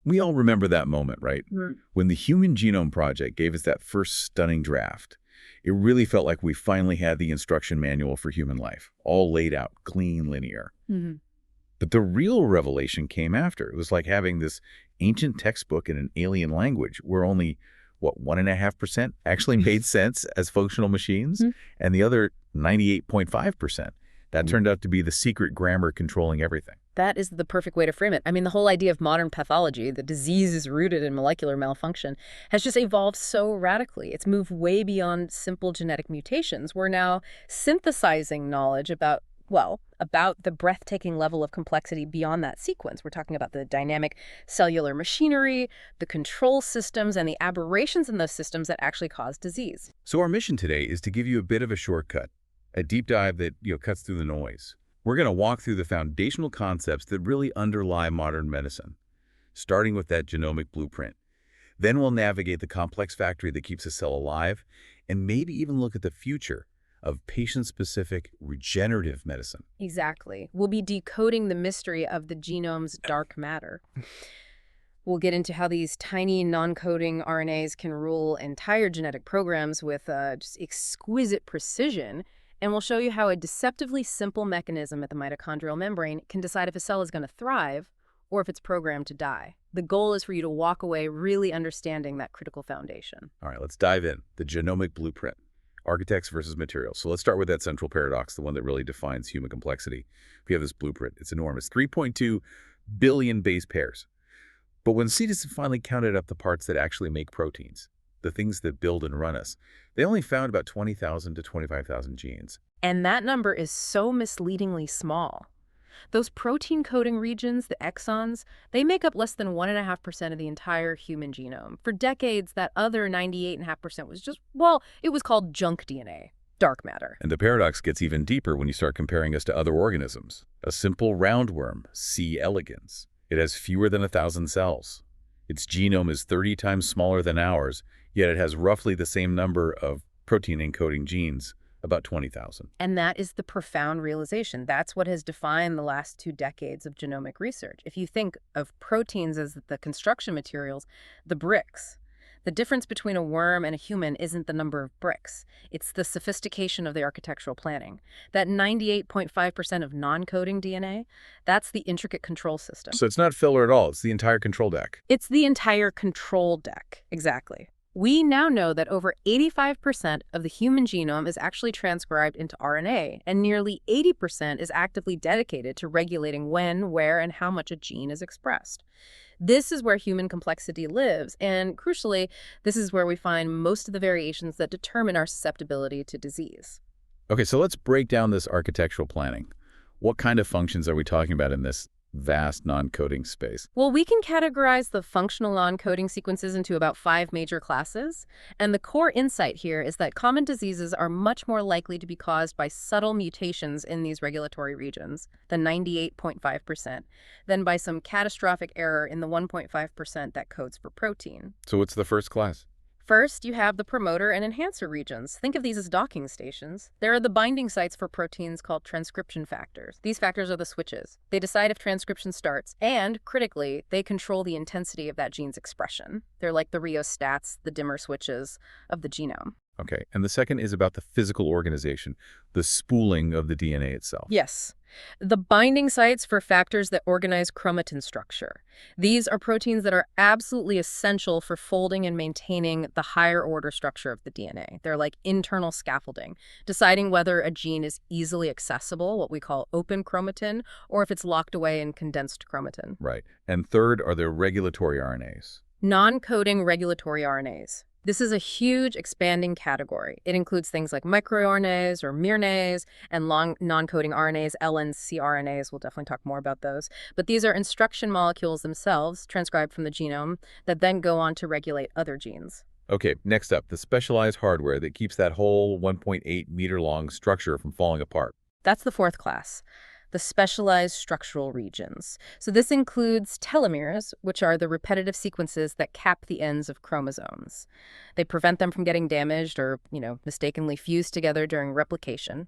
We all remember that moment, right? Mm. When the Human Genome Project gave us that first stunning draft, it really felt like we finally had the instruction manual for human life, all laid out, clean, linear. Mm-hmm. But the real revelation came after. It was like having this ancient textbook in an alien language where only, what, 1.5% actually made sense as functional machines, and the other 98.5%. That turned out to be the secret grammar controlling everything. That is the perfect way to frame it. I mean, the whole idea of modern pathology, the disease is rooted in molecular malfunction, has just evolved so radically. It's moved way beyond simple genetic mutations. We're now synthesizing knowledge about, well, about the breathtaking level of complexity beyond that sequence. We're talking about the dynamic cellular machinery, the control systems, and the aberrations in those systems that actually cause disease. So our mission today is to give you a bit of a shortcut, a deep dive that cuts through the noise. We're going to walk through the foundational concepts that really underlie modern medicine, starting with that genomic blueprint. Then we'll navigate the complex factory that keeps a cell alive, and maybe even look at the future of patient-specific regenerative medicine. Exactly. We'll be decoding the mystery of the genome's dark matter. We'll get into how these tiny non-coding RNAs can rule entire genetic programs with just exquisite precision. And we'll show you how a deceptively simple mechanism at the mitochondrial membrane can decide if a cell is going to thrive or if it's programmed to die. The goal is for you to walk away really understanding that critical foundation. All right, let's dive in. The genomic blueprint. Architects versus materials. So let's start with that central paradox, the one that really defines human complexity. We have this blueprint. It's enormous. 3.2 billion base pairs. But when scientists finally counted up the parts that actually make proteins, the things that build and run us, they only found about 20,000 to 25,000 genes. And that number is so misleadingly small. Those protein coding regions, the exons, they make up less than 1.5% of the entire human genome. For decades, that other 98.5% was just, well, it was called junk DNA, dark matter. And the paradox gets even deeper when you start comparing us to other organisms. A simple roundworm, C. elegans. It has fewer than 1,000 cells. Its genome is 30 times smaller than ours, yet it has roughly the same number of protein-encoding genes, about 20,000. And that is the profound realization. That's what has defined the last 2 decades of genomic research. If you think of proteins as the construction materials, the bricks, the difference between a worm and a human isn't the number of bricks. It's the sophistication of the architectural planning. That 98.5% of non-coding DNA, that's the intricate control system. So it's not filler at all. It's the entire control deck. It's the entire control deck. Exactly. We now know that over 85% of the human genome is actually transcribed into RNA, and nearly 80% is actively dedicated to regulating when, where, and how much a gene is expressed. This is where human complexity lives, and crucially, this is where we find most of the variations that determine our susceptibility to disease. Okay, so let's break down this architectural planning. What kind of functions are we talking about in this vast non-coding space? Well, we can categorize the functional non-coding sequences into about 5 major classes. And the core insight here is that common diseases are much more likely to be caused by subtle mutations in these regulatory regions, the 98.5%, than by some catastrophic error in the 1.5% that codes for protein. So what's the first class? First, you have the promoter and enhancer regions. Think of these as docking stations. There are the binding sites for proteins called transcription factors. These factors are the switches. They decide if transcription starts, and, critically, they control the intensity of that gene's expression. They're like the rheostats, the dimmer switches of the genome. Okay, and the second is about the physical organization, the spooling of the DNA itself. Yes. The binding sites for factors that organize chromatin structure. These are proteins that are absolutely essential for folding and maintaining the higher order structure of the DNA. They're like internal scaffolding, deciding whether a gene is easily accessible, what we call open chromatin, or if it's locked away in condensed chromatin. Right. And third are the regulatory RNAs. Non-coding regulatory RNAs. This is a huge expanding category. It includes things like microRNAs or miRNAs and long non-coding RNAs, LNCRNAs. We'll definitely talk more about those. But these are instruction molecules themselves, transcribed from the genome, that then go on to regulate other genes. Okay, next up, the specialized hardware that keeps that whole 1.8 meter long structure from falling apart. That's the fourth class. the specialized structural regions. So this includes telomeres, which are the repetitive sequences that cap the ends of chromosomes. They prevent them from getting damaged or, mistakenly fused together during replication.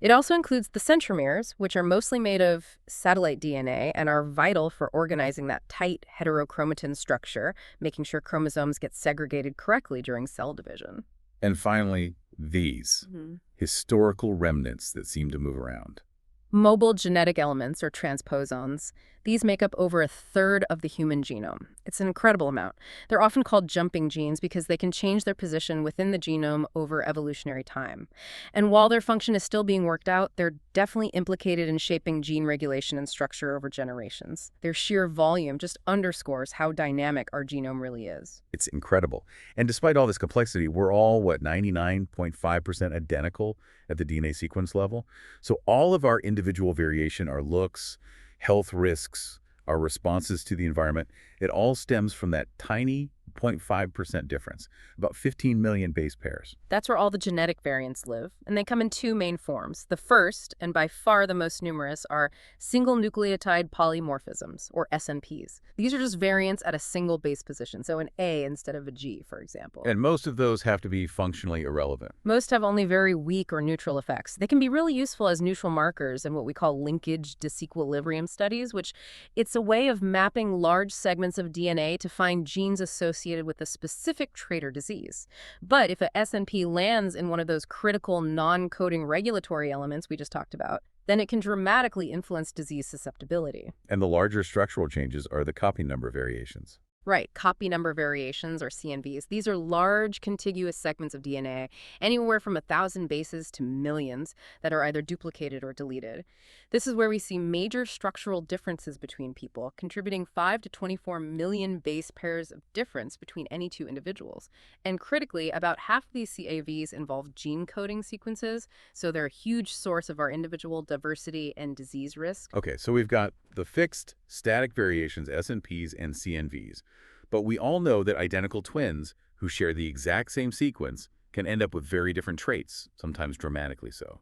It also includes the centromeres, which are mostly made of satellite DNA and are vital for organizing that tight heterochromatin structure, making sure chromosomes get segregated correctly during cell division. And finally, these historical remnants that seem to move around. Mobile genetic elements, or transposons, these make up over a third of the human genome. It's an incredible amount. They're often called jumping genes because they can change their position within the genome over evolutionary time. And while their function is still being worked out, they're definitely implicated in shaping gene regulation and structure over generations. Their sheer volume just underscores how dynamic our genome really is. It's incredible. And despite all this complexity, we're all, 99.5% identical at the DNA sequence level? So all of our individual variation, our looks, health risks, our responses to the environment, it all stems from that tiny 0.5% difference, about 15 million base pairs. That's where all the genetic variants live, and they come in two main forms. The first, and by far the most numerous, are single nucleotide polymorphisms, or SNPs. These are just variants at a single base position, so an A instead of a G, for example. And most of those have to be functionally irrelevant. Most have only very weak or neutral effects. They can be really useful as neutral markers in what we call linkage disequilibrium studies, which it's a way of mapping large segments of DNA to find genes associated with a specific trait or disease. But if a SNP lands in one of those critical non-coding regulatory elements we just talked about, then it can dramatically influence disease susceptibility. And the larger structural changes are the copy number variations. Right, copy number variations, or CNVs. These are large, contiguous segments of DNA, anywhere from 1,000 bases to millions, that are either duplicated or deleted. This is where we see major structural differences between people, contributing 5 to 24 million base pairs of difference between any two individuals. And critically, about half of these CAVs involve gene coding sequences, so they're a huge source of our individual diversity and disease risk. Okay, so we've got the fixed, static variations, SNPs and CNVs. But we all know that identical twins who share the exact same sequence can end up with very different traits, sometimes dramatically so.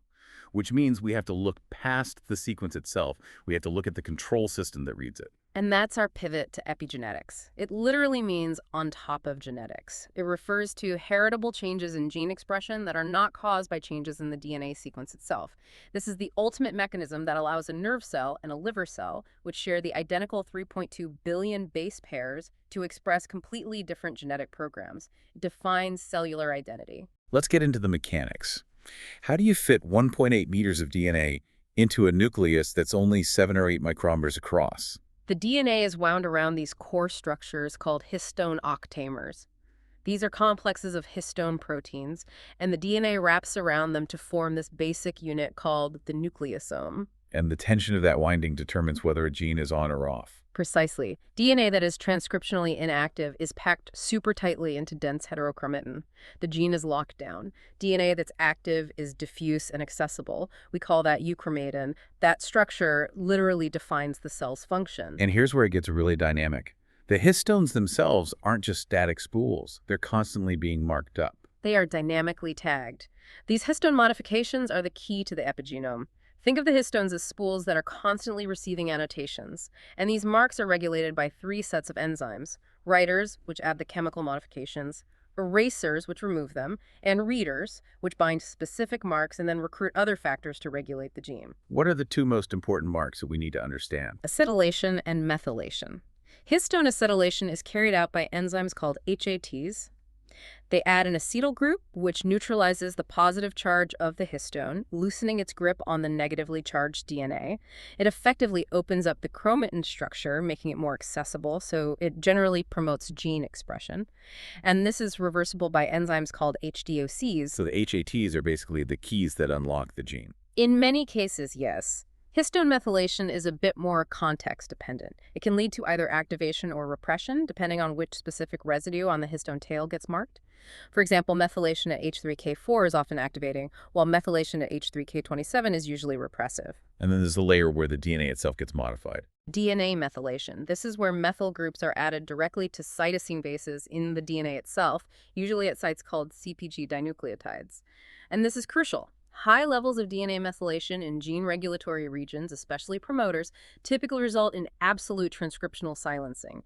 Which means we have to look past the sequence itself. We have to look at the control system that reads it. And that's our pivot to epigenetics. It literally means on top of genetics. It refers to heritable changes in gene expression that are not caused by changes in the DNA sequence itself. This is the ultimate mechanism that allows a nerve cell and a liver cell, which share the identical 3.2 billion base pairs, to express completely different genetic programs. It defines cellular identity. Let's get into the mechanics. How do you fit 1.8 meters of DNA into a nucleus that's only 7 or 8 micrometers across? The DNA is wound around these core structures called histone octamers. These are complexes of histone proteins, and the DNA wraps around them to form this basic unit called the nucleosome. And the tension of that winding determines whether a gene is on or off. Precisely. DNA that is transcriptionally inactive is packed super tightly into dense heterochromatin. The gene is locked down. DNA that's active is diffuse and accessible. We call that euchromatin. That structure literally defines the cell's function. And here's where it gets really dynamic. The histones themselves aren't just static spools. They're constantly being marked up. They are dynamically tagged. These histone modifications are the key to the epigenome. Think of the histones as spools that are constantly receiving annotations, and these marks are regulated by 3 sets of enzymes: writers, which add the chemical modifications, erasers, which remove them, and readers, which bind specific marks and then recruit other factors to regulate the gene. What are the 2 most important marks that we need to understand? Acetylation and methylation. Histone acetylation is carried out by enzymes called HATs. They add an acetyl group, which neutralizes the positive charge of the histone, loosening its grip on the negatively charged DNA. It effectively opens up the chromatin structure, making it more accessible, so it generally promotes gene expression. And this is reversible by enzymes called HDOCs. So the HATs are basically the keys that unlock the gene. In many cases, yes. Histone methylation is a bit more context-dependent. It can lead to either activation or repression, depending on which specific residue on the histone tail gets marked. For example, methylation at H3K4 is often activating, while methylation at H3K27 is usually repressive. And then there's the layer where the DNA itself gets modified. DNA methylation. This is where methyl groups are added directly to cytosine bases in the DNA itself, usually at sites called CpG dinucleotides. And this is crucial. High levels of DNA methylation in gene regulatory regions, especially promoters, typically result in absolute transcriptional silencing.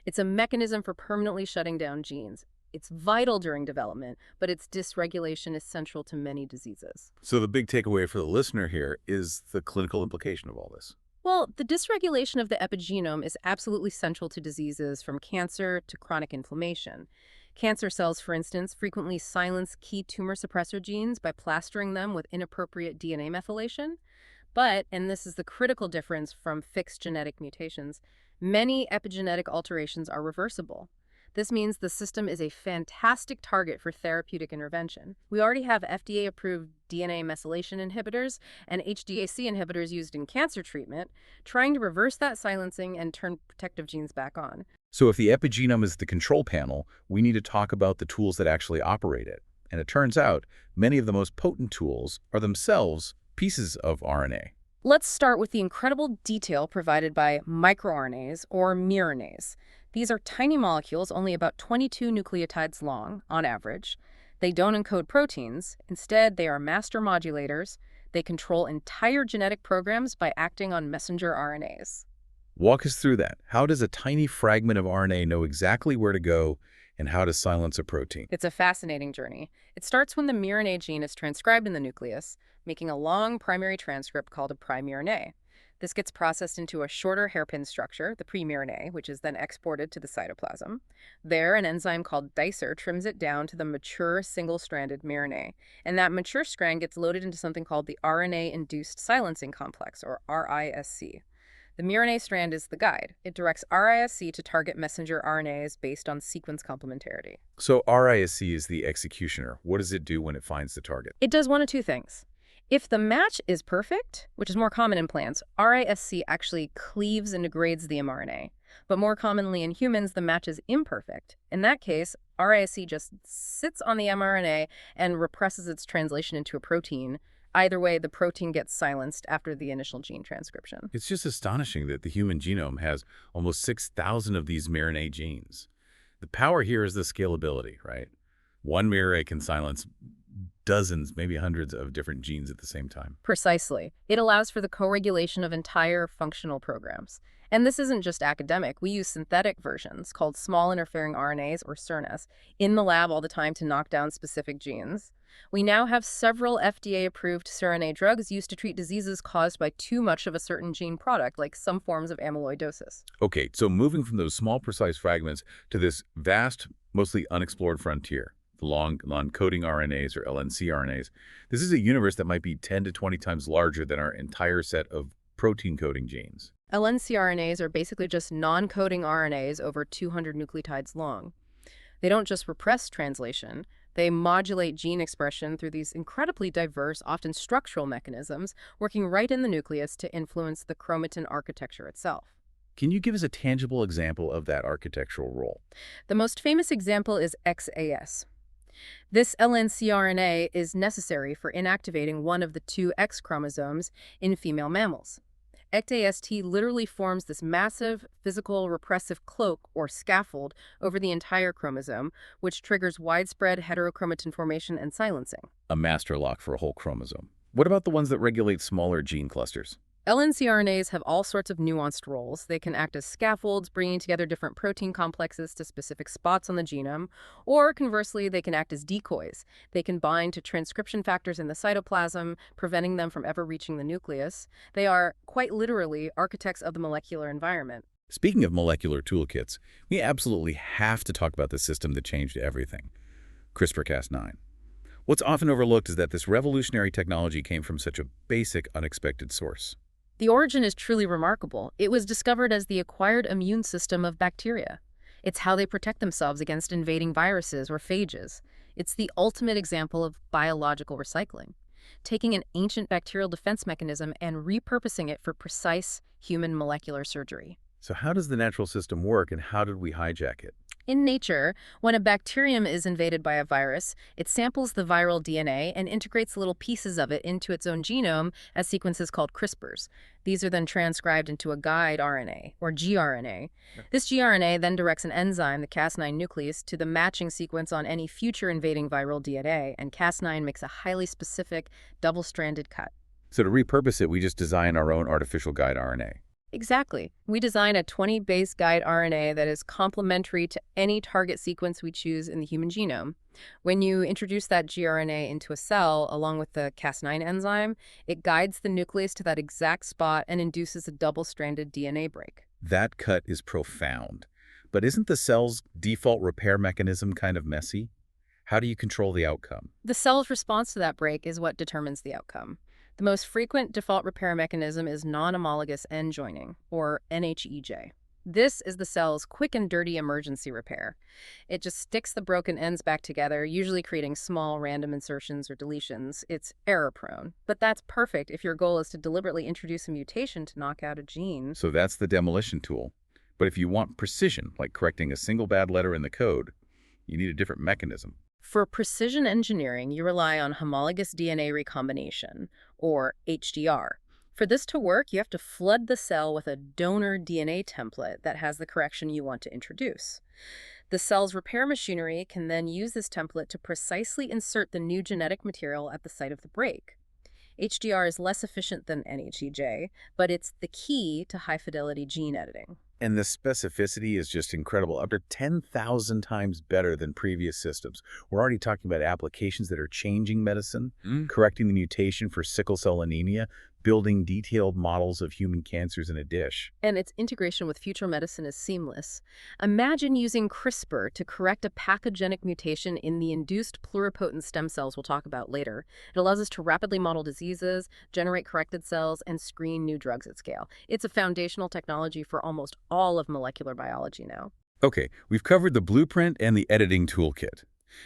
It's a mechanism for permanently shutting down genes. It's vital during development, but its dysregulation is central to many diseases. So the big takeaway for the listener here is the clinical implication of all this. Well, the dysregulation of the epigenome is absolutely central to diseases from cancer to chronic inflammation. Cancer cells, for instance, frequently silence key tumor suppressor genes by plastering them with inappropriate DNA methylation. But, and this is the critical difference from fixed genetic mutations, many epigenetic alterations are reversible. This means the system is a fantastic target for therapeutic intervention. We already have FDA-approved DNA methylation inhibitors and HDAC inhibitors used in cancer treatment, trying to reverse that silencing and turn protective genes back on. So if the epigenome is the control panel, we need to talk about the tools that actually operate it. And it turns out many of the most potent tools are themselves pieces of RNA. Let's start with the incredible detail provided by microRNAs or miRNAs. These are tiny molecules only about 22 nucleotides long, on average. They don't encode proteins. Instead, they are master modulators. They control entire genetic programs by acting on messenger RNAs. Walk us through that. How does a tiny fragment of RNA know exactly where to go and how to silence a protein? It's a fascinating journey. It starts when the miRNA gene is transcribed in the nucleus, making a long primary transcript called a primiRNA. This gets processed into a shorter hairpin structure, the premiRNA, which is then exported to the cytoplasm. There, an enzyme called dicer trims it down to the mature single-stranded miRNA, and that mature strand gets loaded into something called the RNA-induced silencing complex, or RISC. The miRNA strand is the guide. It directs RISC to target messenger RNAs based on sequence complementarity. So RISC is the executioner. What does it do when it finds the target? It does one of two things. If the match is perfect, which is more common in plants, RISC actually cleaves and degrades the mRNA. But more commonly in humans, the match is imperfect. In that case, RISC just sits on the mRNA and represses its translation into a protein. Either way, the protein gets silenced after the initial gene transcription. It's just astonishing that the human genome has almost 6,000 of these miRNA genes. The power here is the scalability, right? One miRNA can silence dozens, maybe hundreds of different genes at the same time. Precisely. It allows for the co-regulation of entire functional programs. And this isn't just academic. We use synthetic versions called small interfering RNAs, or siRNAs, in the lab all the time to knock down specific genes. We now have several FDA-approved siRNA drugs used to treat diseases caused by too much of a certain gene product, like some forms of amyloidosis. Okay, so moving from those small, precise fragments to this vast, mostly unexplored frontier, the long non-coding RNAs or LNC RNAs, this is a universe that might be 10 to 20 times larger than our entire set of protein-coding genes. LNC RNAs are basically just non-coding RNAs over 200 nucleotides long. They don't just repress translation, they modulate gene expression through these incredibly diverse, often structural mechanisms, working right in the nucleus to influence the chromatin architecture itself. Can you give us a tangible example of that architectural role? The most famous example is XAS. This LNC RNA is necessary for inactivating one of the two X chromosomes in female mammals. XAST literally forms this massive physical repressive cloak or scaffold over the entire chromosome, which triggers widespread heterochromatin formation and silencing. A master lock for a whole chromosome. What about the ones that regulate smaller gene clusters? LNC RNAs have all sorts of nuanced roles. They can act as scaffolds, bringing together different protein complexes to specific spots on the genome, or conversely, they can act as decoys. They can bind to transcription factors in the cytoplasm, preventing them from ever reaching the nucleus. They are, quite literally, architects of the molecular environment. Speaking of molecular toolkits, we absolutely have to talk about the system that changed everything, CRISPR-Cas9. What's often overlooked is that this revolutionary technology came from such a basic, unexpected source. The origin is truly remarkable. It was discovered as the acquired immune system of bacteria. It's how they protect themselves against invading viruses or phages. It's the ultimate example of biological recycling, taking an ancient bacterial defense mechanism and repurposing it for precise human molecular surgery. So how does the natural system work and how did we hijack it? In nature, when a bacterium is invaded by a virus, it samples the viral DNA and integrates little pieces of it into its own genome as sequences called CRISPRs. These are then transcribed into a guide RNA, or gRNA. Yeah. This gRNA then directs an enzyme, the Cas9 nuclease, to the matching sequence on any future invading viral DNA, and Cas9 makes a highly specific, double-stranded cut. So to repurpose it, we just design our own artificial guide RNA. Exactly. We design a 20-base guide RNA that is complementary to any target sequence we choose in the human genome. When you introduce that gRNA into a cell, along with the Cas9 enzyme, it guides the nuclease to that exact spot and induces a double-stranded DNA break. That cut is profound. But isn't the cell's default repair mechanism kind of messy? How do you control the outcome? The cell's response to that break is what determines the outcome. The most frequent default repair mechanism is non-homologous end joining, or NHEJ. This is the cell's quick and dirty emergency repair. It just sticks the broken ends back together, usually creating small random insertions or deletions. It's error-prone, but that's perfect if your goal is to deliberately introduce a mutation to knock out a gene. So that's the demolition tool. But if you want precision, like correcting a single bad letter in the code, you need a different mechanism. For precision engineering, you rely on homologous DNA recombination, or HDR. For this to work, you have to flood the cell with a donor DNA template that has the correction you want to introduce. The cell's repair machinery can then use this template to precisely insert the new genetic material at the site of the break. HDR is less efficient than NHEJ, but it's the key to high-fidelity gene editing. And the specificity is just incredible, up to 10,000 times better than previous systems. We're already talking about applications that are changing medicine, correcting the mutation for sickle cell anemia, building detailed models of human cancers in a dish. And its integration with future medicine is seamless. Imagine using CRISPR to correct a pathogenic mutation in the induced pluripotent stem cells we'll talk about later. It allows us to rapidly model diseases, generate corrected cells, and screen new drugs at scale. It's a foundational technology for almost all of molecular biology now. Okay, we've covered the blueprint and the editing toolkit.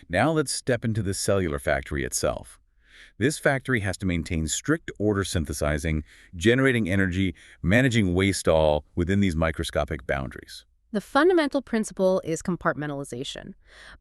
Now let's step into the cellular factory itself. This factory has to maintain strict order synthesizing, generating energy, managing waste all within these microscopic boundaries. The fundamental principle is compartmentalization.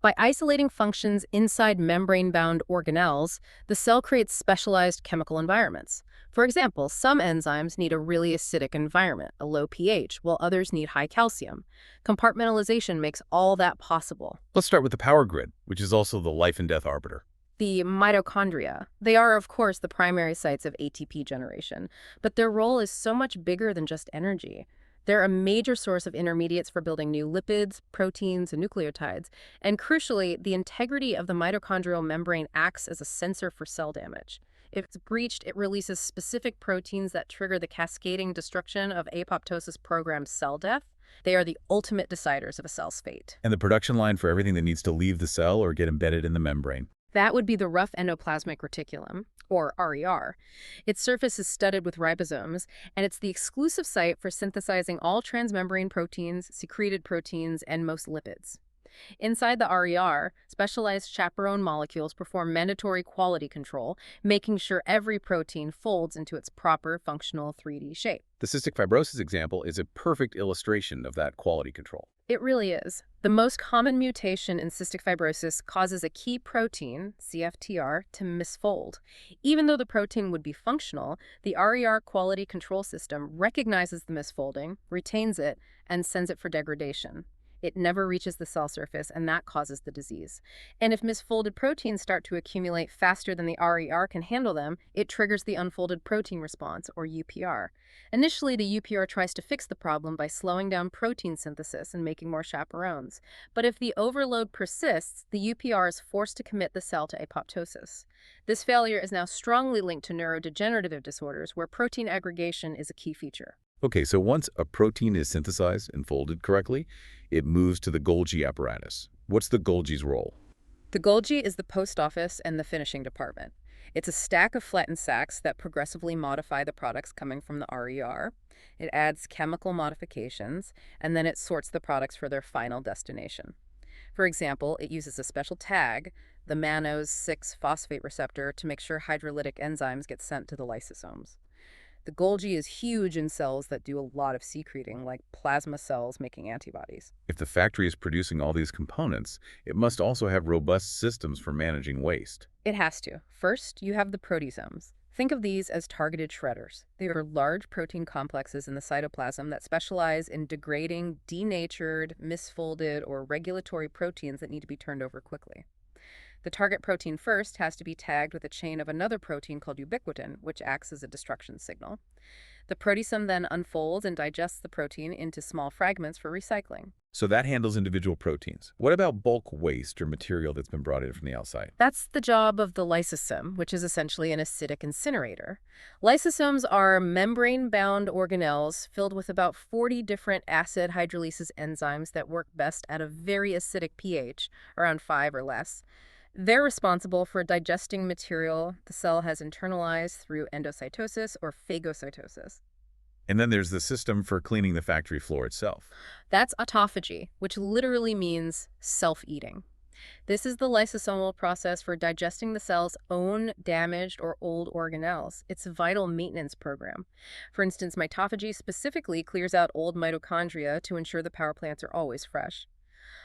By isolating functions inside membrane-bound organelles, the cell creates specialized chemical environments. For example, some enzymes need a really acidic environment, a low pH, while others need high calcium. Compartmentalization makes all that possible. Let's start with the power grid, which is also the life and death arbiter. The mitochondria. They are, of course, the primary sites of ATP generation, but their role is so much bigger than just energy. They're a major source of intermediates for building new lipids, proteins, and nucleotides, and crucially, the integrity of the mitochondrial membrane acts as a sensor for cell damage. If it's breached, it releases specific proteins that trigger the cascading destruction of apoptosis-programmed cell death. They are the ultimate deciders of a cell's fate. And the production line for everything that needs to leave the cell or get embedded in the membrane. That would be the rough endoplasmic reticulum, or RER. Its surface is studded with ribosomes, and it's the exclusive site for synthesizing all transmembrane proteins, secreted proteins, and most lipids. Inside the RER, specialized chaperone molecules perform mandatory quality control, making sure every protein folds into its proper functional 3D shape. The cystic fibrosis example is a perfect illustration of that quality control. It really is. The most common mutation in cystic fibrosis causes a key protein, CFTR, to misfold. Even though the protein would be functional, the RER quality control system recognizes the misfolding, retains it, and sends it for degradation. It never reaches the cell surface, and that causes the disease. And if misfolded proteins start to accumulate faster than the RER can handle them, it triggers the unfolded protein response, or UPR. Initially, the UPR tries to fix the problem by slowing down protein synthesis and making more chaperones. But if the overload persists, the UPR is forced to commit the cell to apoptosis. This failure is now strongly linked to neurodegenerative disorders, where protein aggregation is a key feature. Okay, so once a protein is synthesized and folded correctly, it moves to the Golgi apparatus. What's the Golgi's role? The Golgi is the post office and the finishing department. It's a stack of flattened sacks that progressively modify the products coming from the RER. It adds chemical modifications, and then it sorts the products for their final destination. For example, it uses a special tag, the mannose 6-phosphate receptor, to make sure hydrolytic enzymes get sent to the lysosomes. The Golgi is huge in cells that do a lot of secreting, like plasma cells making antibodies. If the factory is producing all these components, it must also have robust systems for managing waste. It has to. First, you have the proteasomes. Think of these as targeted shredders. They are large protein complexes in the cytoplasm that specialize in degrading denatured, misfolded, or regulatory proteins that need to be turned over quickly. The target protein first has to be tagged with a chain of another protein called ubiquitin, which acts as a destruction signal. The proteasome then unfolds and digests the protein into small fragments for recycling. So that handles individual proteins. What about bulk waste or material that's been brought in from the outside? That's the job of the lysosome, which is essentially an acidic incinerator. Lysosomes are membrane-bound organelles filled with about 40 different acid hydrolysis enzymes that work best at a very acidic pH, around 5 or less. They're responsible for digesting material the cell has internalized through endocytosis or phagocytosis. And then there's the system for cleaning the factory floor itself. That's autophagy, which literally means self-eating. This is the lysosomal process for digesting the cell's own damaged or old organelles. It's a vital maintenance program. For instance, mitophagy specifically clears out old mitochondria to ensure the power plants are always fresh.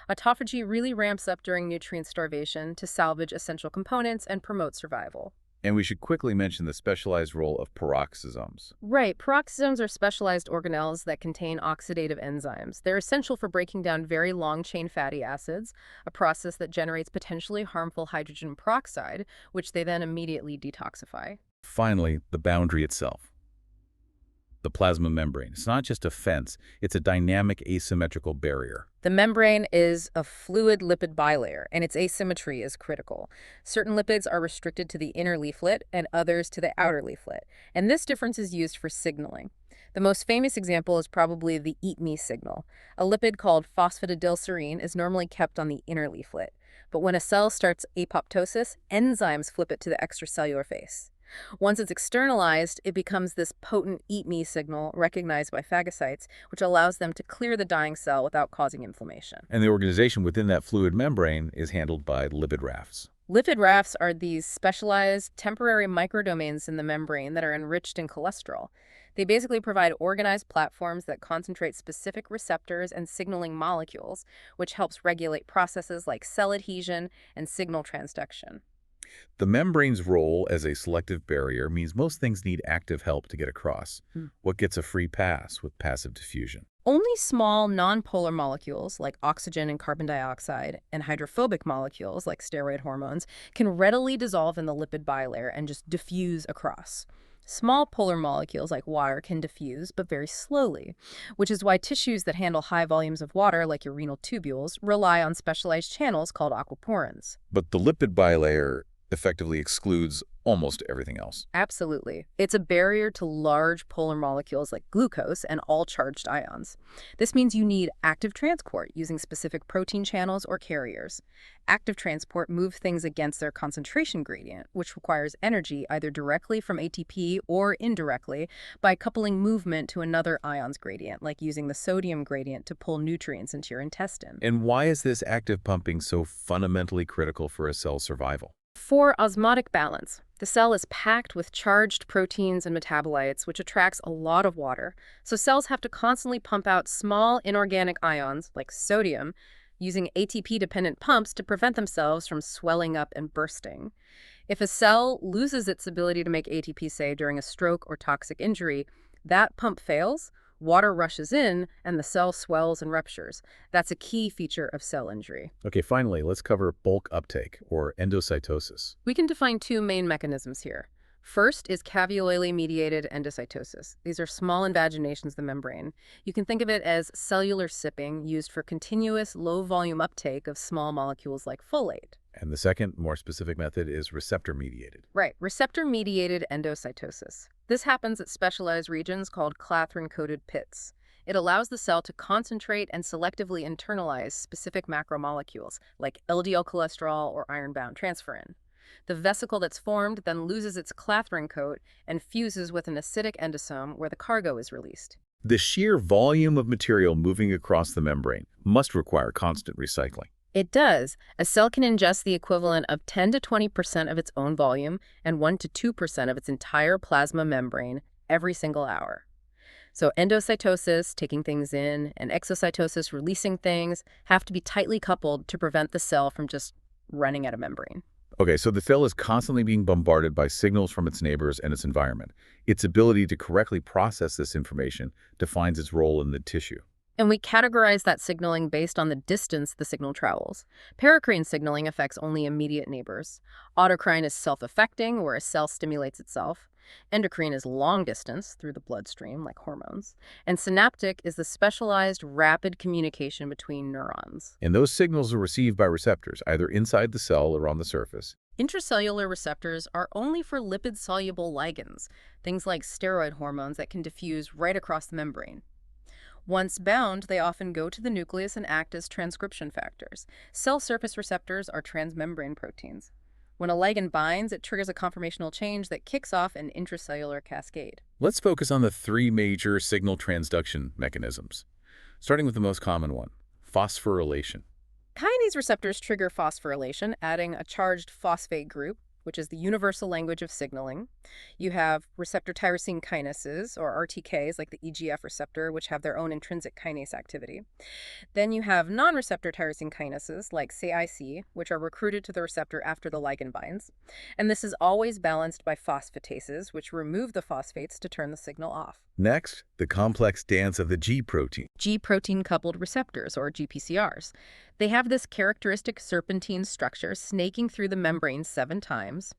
Autophagy really ramps up during nutrient starvation to salvage essential components and promote survival. And we should quickly mention the specialized role of peroxisomes. Right, peroxisomes are specialized organelles that contain oxidative enzymes. They're essential for breaking down very long-chain fatty acids, a process that generates potentially harmful hydrogen peroxide, which they then immediately detoxify. Finally, the boundary itself. The plasma membrane. It's not just a fence, it's a dynamic asymmetrical barrier. The membrane is a fluid lipid bilayer, and its asymmetry is critical. Certain lipids are restricted to the inner leaflet and others to the outer leaflet, and this difference is used for signaling. The most famous example is probably the eat me signal. A lipid called phosphatidylserine is normally kept on the inner leaflet, but when a cell starts apoptosis, enzymes flip it to the extracellular face. Once it's externalized, it becomes this potent eat-me signal recognized by phagocytes, which allows them to clear the dying cell without causing inflammation. And the organization within that fluid membrane is handled by lipid rafts. Lipid rafts are these specialized temporary microdomains in the membrane that are enriched in cholesterol. They basically provide organized platforms that concentrate specific receptors and signaling molecules, which helps regulate processes like cell adhesion and signal transduction. The membrane's role as a selective barrier means most things need active help to get across. What gets a free pass with passive diffusion? Only small nonpolar molecules like oxygen and carbon dioxide and hydrophobic molecules like steroid hormones can readily dissolve in the lipid bilayer and just diffuse across. Small polar molecules like water can diffuse, but very slowly, which is why tissues that handle high volumes of water, like your renal tubules, rely on specialized channels called aquaporins. But the lipid bilayer effectively excludes almost everything else. Absolutely. It's a barrier to large polar molecules like glucose and all charged ions. This means you need active transport using specific protein channels or carriers. Active transport moves things against their concentration gradient, which requires energy either directly from ATP or indirectly by coupling movement to another ion's gradient, like using the sodium gradient to pull nutrients into your intestine. And why is this active pumping so fundamentally critical for a cell's survival? For osmotic balance, the cell is packed with charged proteins and metabolites, which attracts a lot of water. So cells have to constantly pump out small inorganic ions, like sodium, using ATP-dependent pumps to prevent themselves from swelling up and bursting. If a cell loses its ability to make ATP, say, during a stroke or toxic injury, that pump fails, water rushes in, and the cell swells and ruptures. That's a key feature of cell injury. Okay, finally, let's cover bulk uptake, or endocytosis. We can define two main mechanisms here. First is caveolé-mediated endocytosis. These are small invaginations of the membrane. You can think of it as cellular sipping used for continuous low-volume uptake of small molecules like folate. And the second, more specific method is receptor-mediated. Right, receptor-mediated endocytosis. This happens at specialized regions called clathrin-coated pits. It allows the cell to concentrate and selectively internalize specific macromolecules, like LDL cholesterol or iron-bound transferrin. The vesicle that's formed then loses its clathrin coat and fuses with an acidic endosome where the cargo is released. The sheer volume of material moving across the membrane must require constant recycling. It does. A cell can ingest the equivalent of 10 to 20% of its own volume and 1 to 2% of its entire plasma membrane every single hour. So endocytosis, taking things in, and exocytosis, releasing things, have to be tightly coupled to prevent the cell from just running out of membrane. Okay, so the cell is constantly being bombarded by signals from its neighbors and its environment. Its ability to correctly process this information defines its role in the tissue. And we categorize that signaling based on the distance the signal travels. Paracrine signaling affects only immediate neighbors. Autocrine is self-affecting, where a cell stimulates itself. Endocrine is long distance through the bloodstream, like hormones. And synaptic is the specialized, rapid communication between neurons. And those signals are received by receptors, either inside the cell or on the surface. Intracellular receptors are only for lipid-soluble ligands, things like steroid hormones that can diffuse right across the membrane. Once bound, they often go to the nucleus and act as transcription factors. Cell surface receptors are transmembrane proteins. When a ligand binds, it triggers a conformational change that kicks off an intracellular cascade. Let's focus on the three major signal transduction mechanisms, starting with the most common one, phosphorylation. Kinase receptors trigger phosphorylation, adding a charged phosphate group, which is the universal language of signaling. You have receptor tyrosine kinases, or RTKs, like the EGF receptor, which have their own intrinsic kinase activity. Then you have non-receptor tyrosine kinases, like CIC, which are recruited to the receptor after the ligand binds. And this is always balanced by phosphatases, which remove the phosphates to turn the signal off. Next, the complex dance of the G protein. G protein-coupled receptors, or GPCRs. They have this characteristic serpentine structure snaking through the membrane 7 times.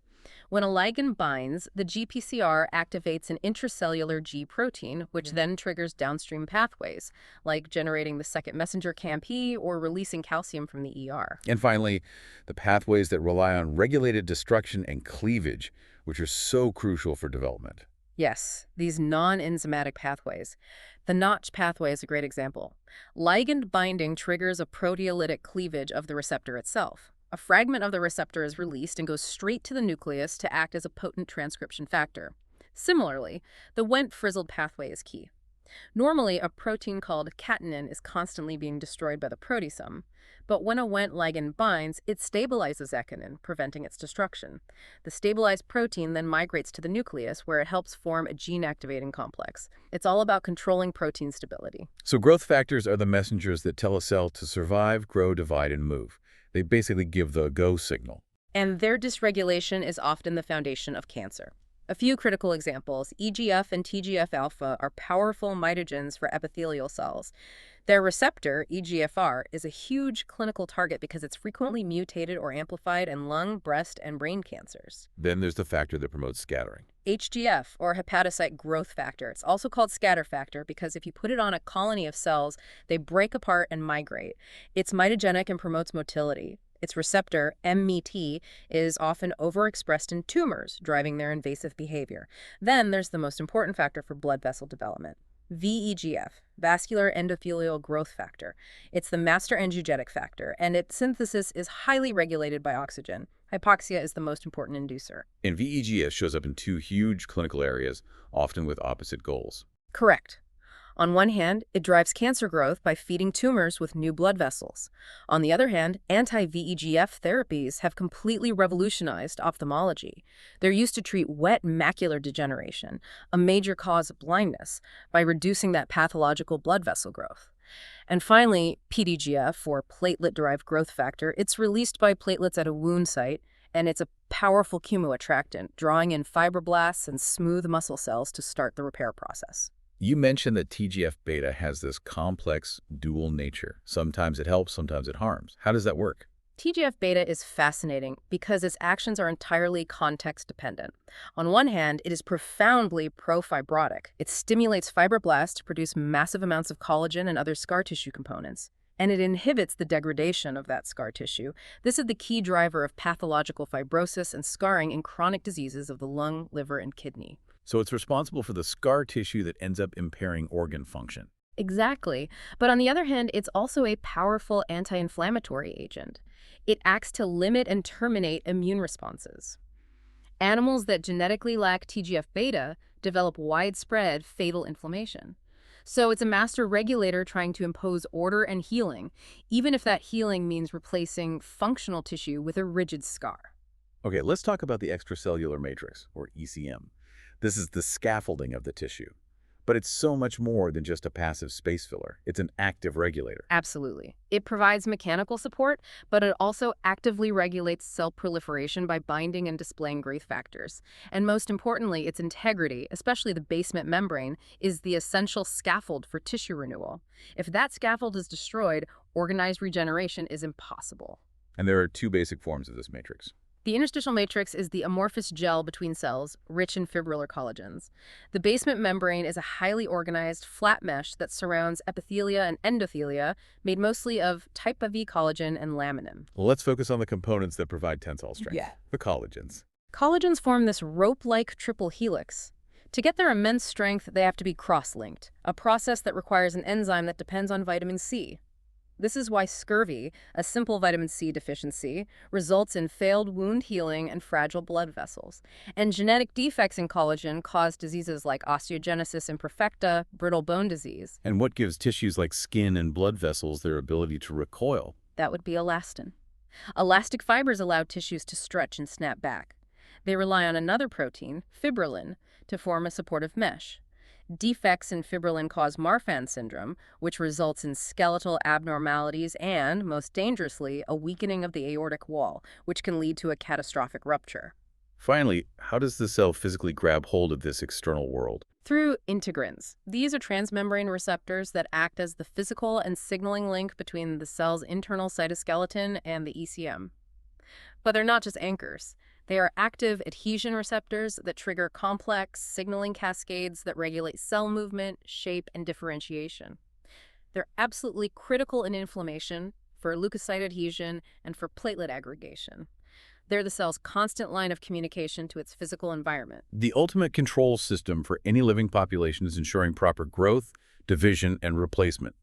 When a ligand binds, the GPCR activates an intracellular G protein, which then triggers downstream pathways, like generating the second messenger CAMP or releasing calcium from the ER. And finally, the pathways that rely on regulated destruction and cleavage, which are so crucial for development. Yes, these non-enzymatic pathways. The Notch pathway is a great example. Ligand binding triggers a proteolytic cleavage of the receptor itself. A fragment of the receptor is released and goes straight to the nucleus to act as a potent transcription factor. Similarly, the Wnt-Frizzled pathway is key. Normally, a protein called catenin is constantly being destroyed by the proteasome, but when a Wnt ligand binds, it stabilizes ecinin, preventing its destruction. The stabilized protein then migrates to the nucleus, where it helps form a gene-activating complex. It's all about controlling protein stability. So growth factors are the messengers that tell a cell to survive, grow, divide, and move. They basically give the go signal. And their dysregulation is often the foundation of cancer. A few critical examples: EGF and TGF-alpha are powerful mitogens for epithelial cells. Their receptor, EGFR, is a huge clinical target because it's frequently mutated or amplified in lung, breast, and brain cancers. Then there's the factor that promotes scattering. HGF, or hepatocyte growth factor. It's also called scatter factor because if you put it on a colony of cells, they break apart and migrate. It's mitogenic and promotes motility. Its receptor, MET, is often overexpressed in tumors, driving their invasive behavior. Then there's the most important factor for blood vessel development, VEGF, vascular endothelial growth factor. It's the master angiogenetic factor, and its synthesis is highly regulated by oxygen. Hypoxia is the most important inducer. And VEGF shows up in two huge clinical areas, often with opposite goals. Correct. On one hand, it drives cancer growth by feeding tumors with new blood vessels. On the other hand, anti-VEGF therapies have completely revolutionized ophthalmology. They're used to treat wet macular degeneration, a major cause of blindness, by reducing that pathological blood vessel growth. And finally, PDGF, or platelet-derived growth factor, it's released by platelets at a wound site, and it's a powerful chemoattractant, drawing in fibroblasts and smooth muscle cells to start the repair process. You mentioned that TGF-beta has this complex dual nature. Sometimes it helps, sometimes it harms. How does that work? TGF-beta is fascinating because its actions are entirely context-dependent. On one hand, it is profoundly pro-fibrotic. It stimulates fibroblasts to produce massive amounts of collagen and other scar tissue components. And it inhibits the degradation of that scar tissue. This is the key driver of pathological fibrosis and scarring in chronic diseases of the lung, liver, and kidney. So it's responsible for the scar tissue that ends up impairing organ function. Exactly. But on the other hand, it's also a powerful anti-inflammatory agent. It acts to limit and terminate immune responses. Animals that genetically lack TGF-beta develop widespread fatal inflammation. So it's a master regulator trying to impose order and healing, even if that healing means replacing functional tissue with a rigid scar. Okay, let's talk about the extracellular matrix, or ECM. This is the scaffolding of the tissue. But it's so much more than just a passive space filler. It's an active regulator. Absolutely. It provides mechanical support, but it also actively regulates cell proliferation by binding and displaying growth factors. And most importantly, its integrity, especially the basement membrane, is the essential scaffold for tissue renewal. If that scaffold is destroyed, organized regeneration is impossible. And there are two basic forms of this matrix. The interstitial matrix is the amorphous gel between cells, rich in fibrillar collagens. The basement membrane is a highly organized, flat mesh that surrounds epithelia and endothelia, made mostly of type V collagen and laminin. Well, let's focus on the components that provide tensile strength. Yeah. The collagens. Collagens form this rope-like triple helix. To get their immense strength, they have to be cross-linked, a process that requires an enzyme that depends on vitamin C. This is why scurvy, a simple vitamin C deficiency, results in failed wound healing and fragile blood vessels. And genetic defects in collagen cause diseases like osteogenesis imperfecta, brittle bone disease. And what gives tissues like skin and blood vessels their ability to recoil? That would be elastin. Elastic fibers allow tissues to stretch and snap back. They rely on another protein, fibrillin, to form a supportive mesh. Defects in fibrillin cause Marfan syndrome, which results in skeletal abnormalities and, most dangerously, a weakening of the aortic wall, which can lead to a catastrophic rupture. Finally, how does the cell physically grab hold of this external world? Through integrins. These are transmembrane receptors that act as the physical and signaling link between the cell's internal cytoskeleton and the ECM. But they're not just anchors. They are active adhesion receptors that trigger complex signaling cascades that regulate cell movement, shape, and differentiation. They're absolutely critical in inflammation, for leukocyte adhesion, and for platelet aggregation. They're the cell's constant line of communication to its physical environment. The ultimate control system for any living population is ensuring proper growth, division, and replacement.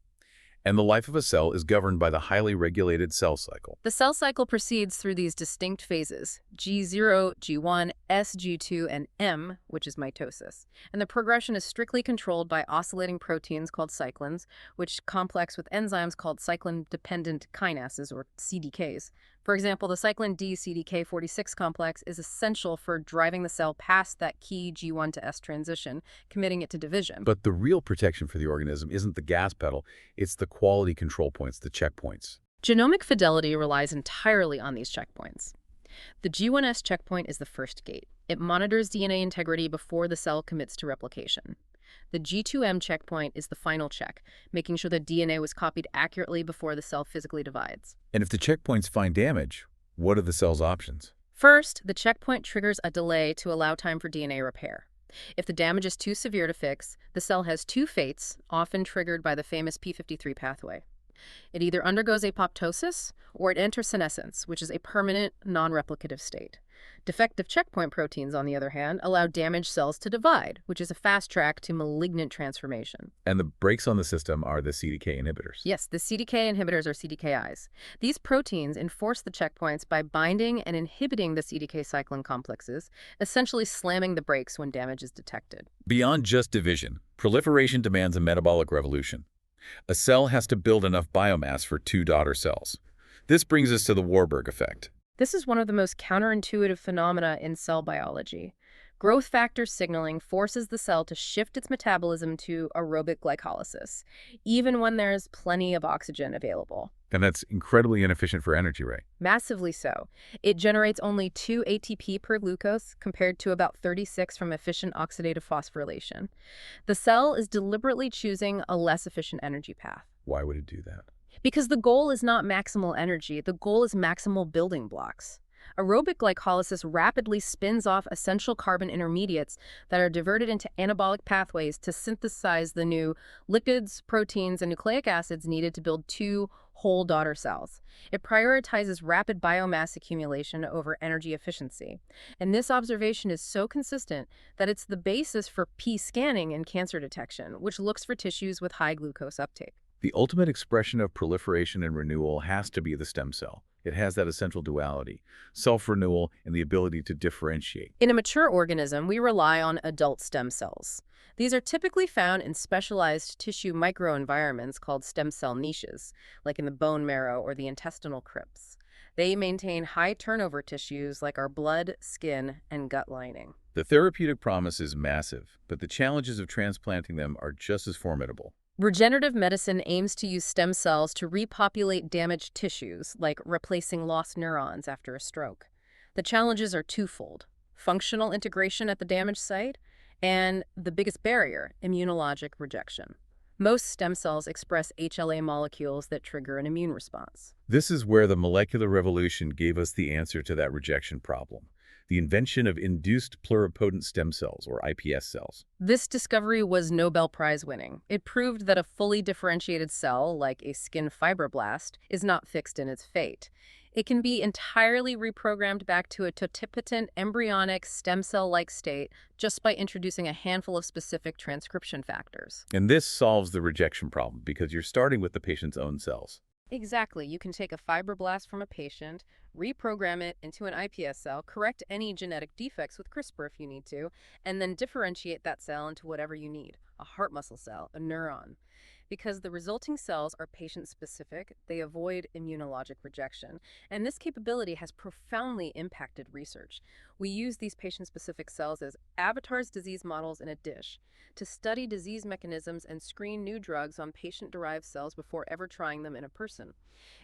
And the life of a cell is governed by the highly regulated cell cycle. The cell cycle proceeds through these distinct phases, G0, G1, S, G2, and M, which is mitosis. And the progression is strictly controlled by oscillating proteins called cyclins, which complex with enzymes called cyclin-dependent kinases, or CDKs. For example, the cyclin D-CDK46 complex is essential for driving the cell past that key G1 to S transition, committing it to division. But the real protection for the organism isn't the gas pedal, it's the quality control points, the checkpoints. Genomic fidelity relies entirely on these checkpoints. The G1S checkpoint is the first gate. It monitors DNA integrity before the cell commits to replication. The G2M checkpoint is the final check, making sure the DNA was copied accurately before the cell physically divides. And if the checkpoints find damage, what are the cell's options? First, the checkpoint triggers a delay to allow time for DNA repair. If the damage is too severe to fix, the cell has two fates, often triggered by the famous p53 pathway. It either undergoes apoptosis or it enters senescence, which is a permanent, non-replicative state. Defective checkpoint proteins, on the other hand, allow damaged cells to divide, which is a fast track to malignant transformation. And the brakes on the system are the CDK inhibitors. Yes, the CDK inhibitors are CDKIs. These proteins enforce the checkpoints by binding and inhibiting the CDK cyclin complexes, essentially slamming the brakes when damage is detected. Beyond just division, proliferation demands a metabolic revolution. A cell has to build enough biomass for two daughter cells. This brings us to the Warburg effect. This is one of the most counterintuitive phenomena in cell biology. Growth factor signaling forces the cell to shift its metabolism to aerobic glycolysis, even when there's plenty of oxygen available. And that's incredibly inefficient for energy, right? Massively so. It generates only 2 ATP per glucose compared to about 36 from efficient oxidative phosphorylation. The cell is deliberately choosing a less efficient energy path. Why would it do that? Because the goal is not maximal energy, the goal is maximal building blocks. Aerobic glycolysis rapidly spins off essential carbon intermediates that are diverted into anabolic pathways to synthesize the new lipids, proteins, and nucleic acids needed to build two whole daughter cells. It prioritizes rapid biomass accumulation over energy efficiency. And this observation is so consistent that it's the basis for p-scanning in cancer detection, which looks for tissues with high glucose uptake. The ultimate expression of proliferation and renewal has to be the stem cell. It has that essential duality, self-renewal and the ability to differentiate. In a mature organism, we rely on adult stem cells. These are typically found in specialized tissue microenvironments called stem cell niches, like in the bone marrow or the intestinal crypts. They maintain high turnover tissues like our blood, skin, and gut lining. The therapeutic promise is massive, but the challenges of transplanting them are just as formidable. Regenerative medicine aims to use stem cells to repopulate damaged tissues, like replacing lost neurons after a stroke. The challenges are twofold: functional integration at the damaged site, and the biggest barrier, immunologic rejection. Most stem cells express HLA molecules that trigger an immune response. This is where the molecular revolution gave us the answer to that rejection problem: the invention of induced pluripotent stem cells, or iPS cells. This discovery was Nobel Prize winning. It proved that a fully differentiated cell, like a skin fibroblast, is not fixed in its fate. It can be entirely reprogrammed back to a totipotent, embryonic, stem cell-like state just by introducing a handful of specific transcription factors. And this solves the rejection problem because you're starting with the patient's own cells. Exactly. You can take a fibroblast from a patient, reprogram it into an iPS cell, correct any genetic defects with CRISPR if you need to, and then differentiate that cell into whatever you need: a heart muscle cell, a neuron. Because the resulting cells are patient-specific, they avoid immunologic rejection. And this capability has profoundly impacted research. We use these patient-specific cells as avatars disease models in a dish to study disease mechanisms and screen new drugs on patient-derived cells before ever trying them in a person.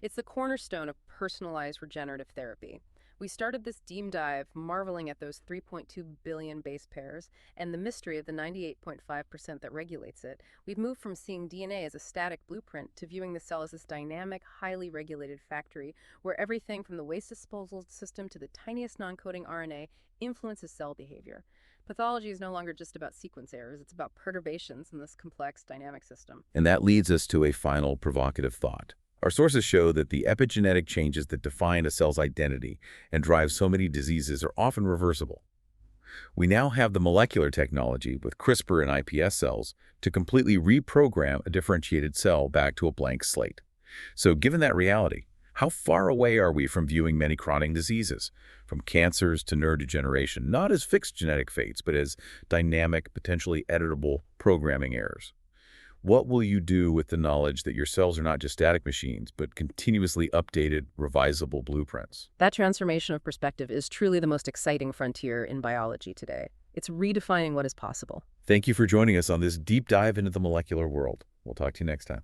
It's the cornerstone of personalized regenerative therapy. We started this deep dive marveling at those 3.2 billion base pairs and the mystery of the 98.5% that regulates it. We've moved from seeing DNA as a static blueprint to viewing the cell as this dynamic, highly regulated factory where everything from the waste disposal system to the tiniest non-coding RNA influences cell behavior. Pathology is no longer just about sequence errors, it's about perturbations in this complex dynamic system. And that leads us to a final provocative thought. Our sources show that the epigenetic changes that define a cell's identity and drive so many diseases are often reversible. We now have the molecular technology with CRISPR and iPS cells to completely reprogram a differentiated cell back to a blank slate. So given that reality, how far away are we from viewing many chronic diseases, from cancers to neurodegeneration, not as fixed genetic fates, but as dynamic, potentially editable programming errors? What will you do with the knowledge that your cells are not just static machines, but continuously updated, revisable blueprints? That transformation of perspective is truly the most exciting frontier in biology today. It's redefining what is possible. Thank you for joining us on this deep dive into the molecular world. We'll talk to you next time.